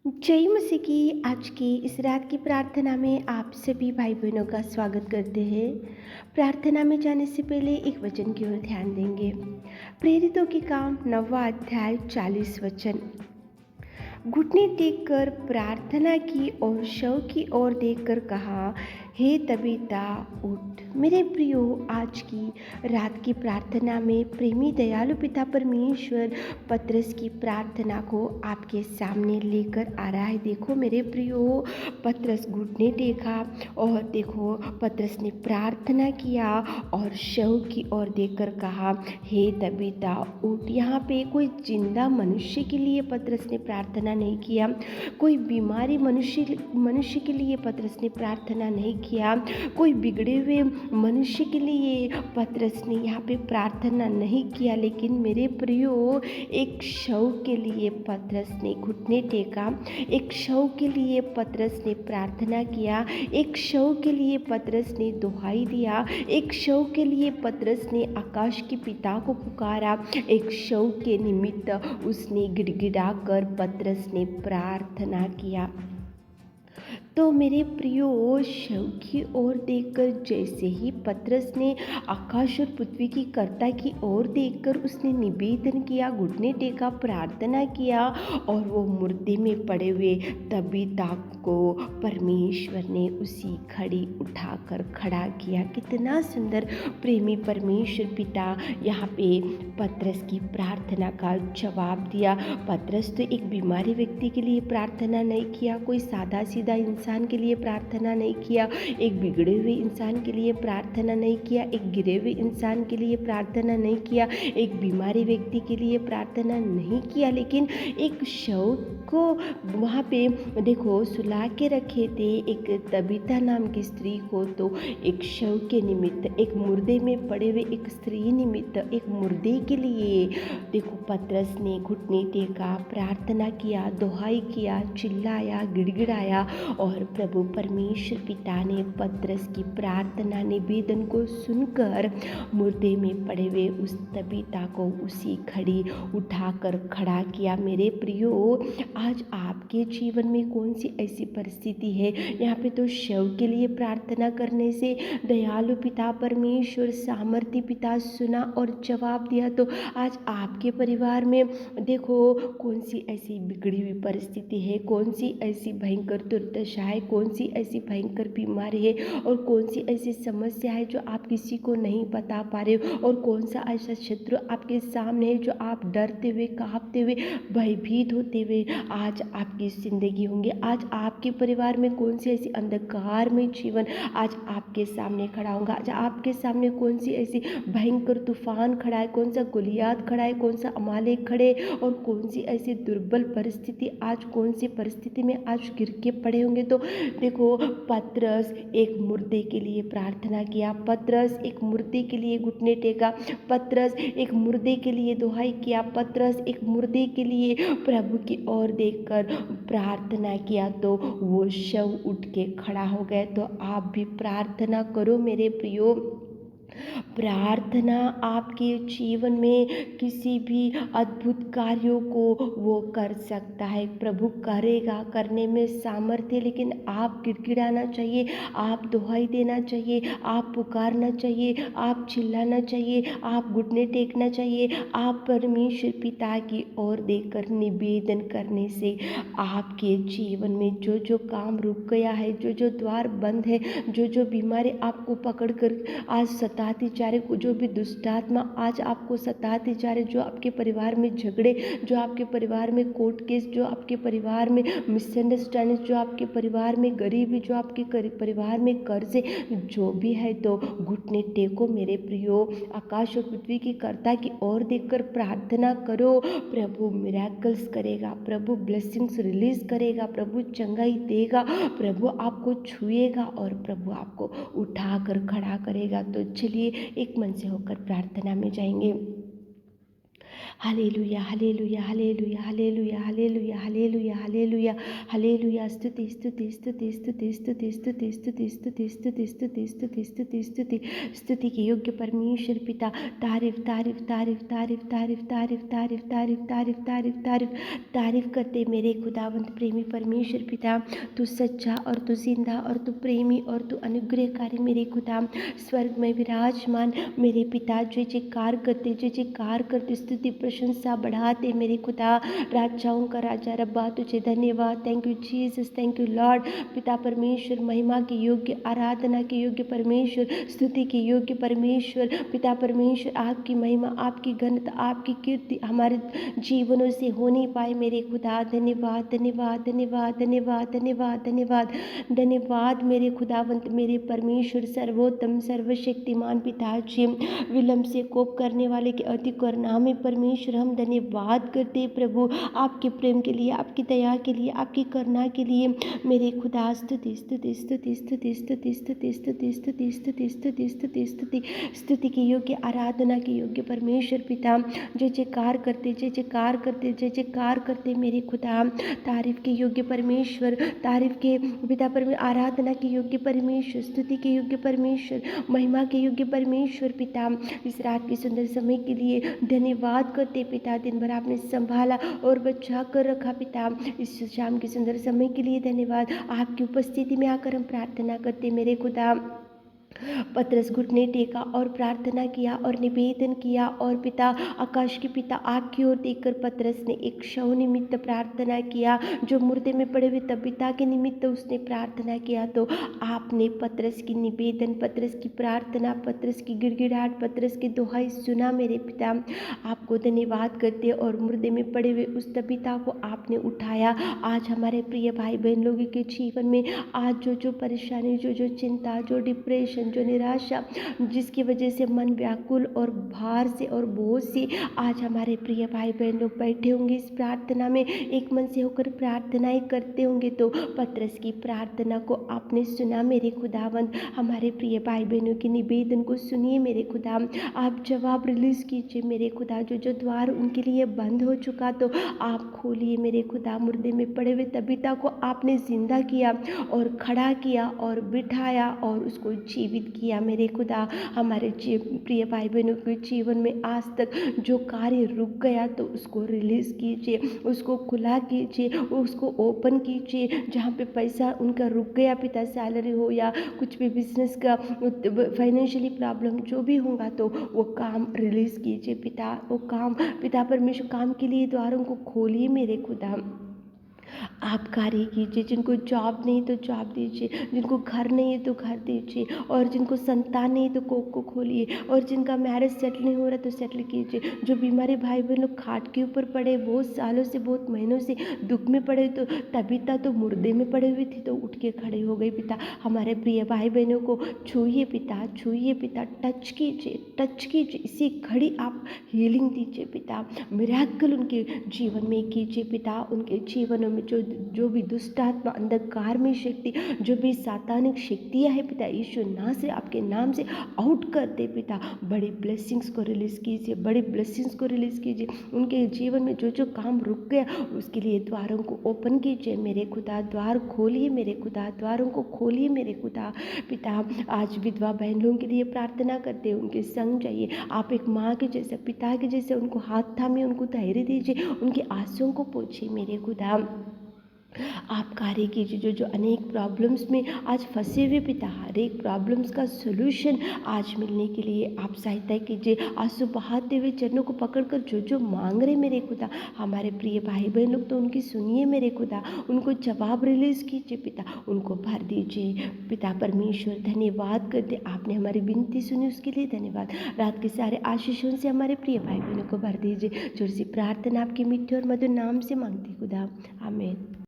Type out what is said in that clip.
जय मसीह की आज की इस रात की प्रार्थना में आप सभी भाई बहनों का स्वागत करते हैं। प्रार्थना में जाने से पहले एक वचन की ओर ध्यान देंगे। प्रेरितों के काम 9वां अध्याय 40 वचन। घुटने टेक कर प्रार्थना की और शव की ओर देखकर कहा, हे तबीता उठ। मेरे प्रियो, आज की रात की प्रार्थना में प्रेमी दयालु पिता परमेश्वर पतरस की प्रार्थना को आपके सामने लेकर आ रहा है। देखो मेरे प्रियो, पतरस घुटने टेका और देखो पतरस ने प्रार्थना किया और शव की ओर देखकर कहा, हे तबीता उठ। यहाँ पे कोई जिंदा मनुष्य के लिए पतरस ने प्रार्थना नहीं किया, कोई बीमारी मनुष्य के लिए पतरस ने प्रार्थना नहीं किया, कोई बिगड़े हुए मनुष्य के लिए पतरस ने यहाँ पे प्रार्थना नहीं किया, लेकिन मेरे प्रियो एक शव के लिए पतरस ने घुटने टेका, एक शव के लिए पतरस ने प्रार्थना किया, एक शव के लिए पतरस ने दुहाई दिया, एक शव के लिए पतरस ने आकाश के पिता को पुकारा, एक शव के निमित्त उसने गिड़गिड़ा कर पतरस ने प्रार्थना किया। तो मेरे प्रियो, शव की ओर देखकर जैसे ही पतरस ने आकाश और पृथ्वी की कर्ता की ओर देखकर उसने निवेदन किया, घुटने टेका, प्रार्थना किया और वो मुर्दे में पड़े हुए तबीता को परमेश्वर ने उसी घड़ी उठाकर खड़ा किया। कितना सुंदर प्रेमी परमेश्वर पिता यहाँ पे पतरस की प्रार्थना का जवाब दिया। पतरस तो एक बीमारी व्यक्ति के लिए प्रार्थना नहीं किया, कोई सादा सीधा इंसान के लिए प्रार्थना नहीं किया, एक बिगड़े हुए इंसान के लिए प्रार्थना नहीं किया, एक गिरे हुए इंसान के लिए प्रार्थना नहीं किया, एक बीमारी व्यक्ति के लिए प्रार्थना नहीं किया, लेकिन एक शव को वहाँ पे देखो सुला के रखे थे, एक तबीता नाम की स्त्री को। तो एक शव के निमित्त, एक मुर्दे में पड़े हुए एक स्त्री निमित्त, एक मुर्दे के लिए देखो पतरस ने घुटने टेका, प्रार्थना किया, दुहाई किया, चिल्लाया, गिड़गिड़ाया और प्रभु परमेश्वर पिता ने पतरस की प्रार्थना निवेदन को सुनकर मुर्दे में पड़े हुए उस तबीता को उसी घड़ी उठाकर खड़ा किया। मेरे प्रियो, आज आपके जीवन में कौन सी ऐसी परिस्थिति है? यहाँ पे तो शव के लिए प्रार्थना करने से दयालु पिता परमेश्वर सामर्थी पिता सुना और जवाब दिया। तो आज आपके परिवार में देखो कौन सी ऐसी बिगड़ी हुई परिस्थिति है, कौन सी ऐसी भयंकर दुर्दशा है, कौन सी ऐसी भयंकर बीमारी है और कौन सी ऐसी समस्या है जो आप किसी को नहीं बता पा रहे हो, और कौन सा ऐसा शत्रु आपके सामने है जो आप डरते हुए, कांपते हुए, भयभीत होते हुए आज आपकी जिंदगी होंगे। आज आपके परिवार में कौन सी ऐसी अंधकार में जीवन आज आपके सामने खड़ा होगा। आज आपके सामने कौन सी ऐसी भयंकर तूफान खड़ा है, कौन सा गुलियात खड़ा है, कौन सा अमालेक खड़े और कौन सी ऐसी दुर्बल परिस्थिति, आज कौन सी परिस्थिति में आज गिर के पड़े होंगे। तो देखो पतरस एक मुर्दे के लिए प्रार्थना किया, पतरस एक मुर्दे के लिए घुटने टेका, पतरस एक मुर्दे के लिए दुहाई किया, पतरस एक मुर्दे के लिए प्रभु की ओर देखकर प्रार्थना किया, तो वो शव उठ के खड़ा हो गए। तो आप भी प्रार्थना करो मेरे प्रियो। प्रार्थना आपके जीवन में किसी भी अद्भुत कार्यों को वो कर सकता है, प्रभु करेगा, करने में सामर्थ्य। लेकिन आप गिड़गिड़ाना चाहिए, आप दुहाई देना चाहिए, आप पुकारना चाहिए, आप चिल्लाना चाहिए, आप घुटने टेकना चाहिए। आप परमेश्वर पिता की ओर देखकर निवेदन करने से आपके जीवन में जो जो काम रुक गया है, जो जो द्वार बंद है, जो जो बीमारी आपको पकड़ कर आज सताती जा रही, जो भी दुष्टात्मा आज आपको सताती जा रहे, जो आपके परिवार में झगड़े, जो आपके परिवार में कोर्ट केस, जो आपके परिवार में मिसअंडरस्टैंडिंग, जो आपके परिवार में गरीबी, जो आपके परिवार में कर्जे, जो भी है, तो घुटने टेको मेरे प्रियो। आकाश और पृथ्वी की कर्ता की ओर देखकर प्रार्थना करो। प्रभु मिरेकल्स करेगा, प्रभु ब्लेसिंग्स रिलीज करेगा, प्रभु चंगाई देगा, प्रभु आपको छुएगा और प्रभु आपको उठाकर खड़ा करेगा। तो चलिए एक मन से होकर प्रार्थना में जाएंगे। Hallelujah, hallelujah, hallelujah, hallelujah, hallelujah, hallelujah, hallelujah, hallelujah. स्तुति, स्तुति, स्तुति, स्तुति, स्तुति, स्तुति, स्तुति, स्तुति, स्तुति, स्तुति, स्तुति, स्तुति, स्तुति, स्तुति के योग्य परमेश्वर पिता, तारीफ, तारीफ, तारीफ, तारीफ, तारीफ, तारीफ, तारीफ, तारीफ, तारीफ, तारीफ, तारीफ, तारीफ करते मेरे खुदावंत प्रेमी परमेश्वर पिता। तू सच्चा और तू जिंदा और तू प्रेमी और तू अनुग्रहकारी मेरे खुदा, स्वर्ग में विराजमान मेरे पिता। जय जयकार करते, जय जयकार करते, स्तुति प्रशंसा बढ़ाते मेरे खुदा, राजाओं का राजा रब्बा तुझे धन्यवाद। Thank you Jesus, thank you Lord. पिता परमेश्वर, महिमा के योग्य, आराधना के योग्य परमेश्वर, स्तुति के योग्य परमेश्वर, पिता परमेश्वर, आपकी महिमा, आपकी घनता, आपकी कीर्ति हमारे जीवनों से हो नहीं पाए मेरे खुदा। धन्यवाद, धन्यवाद, धन्यवाद, धन्यवाद, धन्यवाद, धन्यवाद, धन्यवाद मेरे खुदावंत, मेरे परमेश्वर, सर्वोत्तम सर्वशक्तिमान पिताजी, विलंब से कोप करने वाले के अति करुणामय परमेश्वर, हम धन्यवाद करते हैं प्रभु आपके प्रेम के लिए, आपकी दया के लिए, आपकी करुणा के लिए मेरे खुदा। स्तुति, स्तुति, स्तुति, स्तुति, स्तुति, स्तुति, स्तुति, स्तुति, स्तुति, स्तुति, स्तुति, स्तुति, स्तुति के योग्य, आराधना के योग्य परमेश्वर पिता। जय जयकार करते, जय जयकार करते, जय जयकार करते मेरे खुदा। तारीफ के योग्य परमेश्वर, तारीफ के पिता परमेश्वर, आराधना के योग्य परमेश्वर, स्तुति के योग्य परमेश्वर, महिमा के योग्य परमेश्वर पिता। इस रात के सुंदर समय के लिए धन्यवाद करते पिता। दिन भर आपने संभाला और बचा कर रखा पिता। इस शाम के सुंदर समय के लिए धन्यवाद। आपकी उपस्थिति में आकर हम प्रार्थना करते मेरे खुदा। पतरस घुटने टेका और प्रार्थना किया और निवेदन किया, और पिता, आकाश के पिता, आग की ओर देखकर पतरस ने एक शव निमित्त प्रार्थना किया, जो मुर्दे में पड़े हुए तबीता के निमित्त उसने प्रार्थना किया। तो आपने पतरस की निवेदन, पतरस की प्रार्थना, पतरस की गिड़गिड़ाहट, पतरस की दुहाई सुना मेरे पिता। आपको धन्यवाद करते और मुर्दे में पड़े हुए उस तबीता को आपने उठाया। आज हमारे प्रिय भाई बहन लोगों के जीवन में आज जो परेशानी, जो चिंता, जो डिप्रेशन, जो निराशा, जिसकी वजह से मन व्याकुल और भार से और बोझ से आज हमारे प्रिय भाई बहन लोग बैठे होंगे इस प्रार्थना में, एक मन से होकर प्रार्थनाएं करते होंगे। तो पतरस की प्रार्थना को आपने सुना मेरे खुदावंत। हमारे प्रिय भाई बहनों के निवेदन को सुनिए मेरे खुदा। आप जवाब रिलीज कीजिए मेरे खुदा। जो द्वार उनके लिए बंद हो चुका तो आप खोलिए मेरे खुदा। मुर्दे में पड़े हुए तबीता को आपने जिंदा किया और खड़ा किया और बिठाया और उसको जीवित किया मेरे खुदा। हमारे प्रिय भाई बहनों के जीवन में आज तक जो कार्य रुक गया तो उसको रिलीज कीजिए, उसको खुला कीजिए, उसको ओपन कीजिए। जहाँ पे पैसा उनका रुक गया पिता, सैलरी हो या कुछ भी बिजनेस का फाइनेंशियली प्रॉब्लम जो भी होगा, तो वो काम रिलीज कीजिए पिता। वो काम पिता परमेश्वर, काम के लिए द्वारों को खोलिए मेरे खुदा। आप कार्य कीजिए। जिनको जॉब नहीं तो जॉब दीजिए, जिनको घर नहीं है तो घर दीजिए, और जिनको संतान नहीं तो कोख को खोलिए, और जिनका मैरिज सेटल नहीं हो रहा तो सेटल कीजिए। जो बीमारी भाई बहन लोग खाट के ऊपर पड़े, बहुत सालों से, बहुत महीनों से दुख में पड़े, तो तबीता तो मुर्दे में पड़े हुए थी तो उठ के खड़े हो गई पिता। हमारे प्रिय भाई बहनों को छूइए पिता, छूइए पिता, टच कीजिए, टच कीजिए। इसी घड़ी आप हीलिंग दीजिए पिता, मिरेकल उनके जीवन में कीजिए पिता। उनके जीवनों में जो भी दुष्ट आत्मा, अंधकार में शक्ति, जो भी सातानिक शक्तियाँ है पिता, यीशु नाम से, आपके नाम से आउट कर दे पिता। बड़ी ब्लेसिंग्स को रिलीज कीजिए, बड़ी ब्लेसिंग्स को रिलीज कीजिए। उनके जीवन में जो काम रुक गया उसके लिए द्वारों को ओपन कीजिए मेरे खुदा। द्वार खोलिए मेरे खुदा, द्वारों को खोलिए मेरे खुदा पिता। आज विधवा बहन लोगों के लिए प्रार्थना करते हैं, उनके संग जाइए। आप एक माँ के जैसे, पिता के जैसे उनको हाथ थामिए, उनको धैर्य दीजिए, उनके आंसुओं को पोंछिए मेरे खुदा। आप कार्य कीजिए। जो अनेक प्रॉब्लम्स में आज फंसे हुए पिता, हर एक प्रॉब्लम्स का सोल्यूशन आज मिलने के लिए आप सहायता कीजिए। आंसू बहाते हुए चरणों को पकड़कर जो मांग रहे मेरे खुदा, हमारे प्रिय भाई बहन लोग, तो उनकी सुनिए मेरे खुदा। उनको जवाब रिलीज कीजिए पिता, उनको भर दीजिए पिता परमेश्वर। धन्यवाद करते, आपने हमारी विनती सुनी उसके लिए धन्यवाद। रात के सारे आशीषों से हमारे प्रिय भाई बहनों को भर दीजिए। छोटी सी प्रार्थना आपकी मीठी और मधुर नाम से मांगती खुदा, आमीन।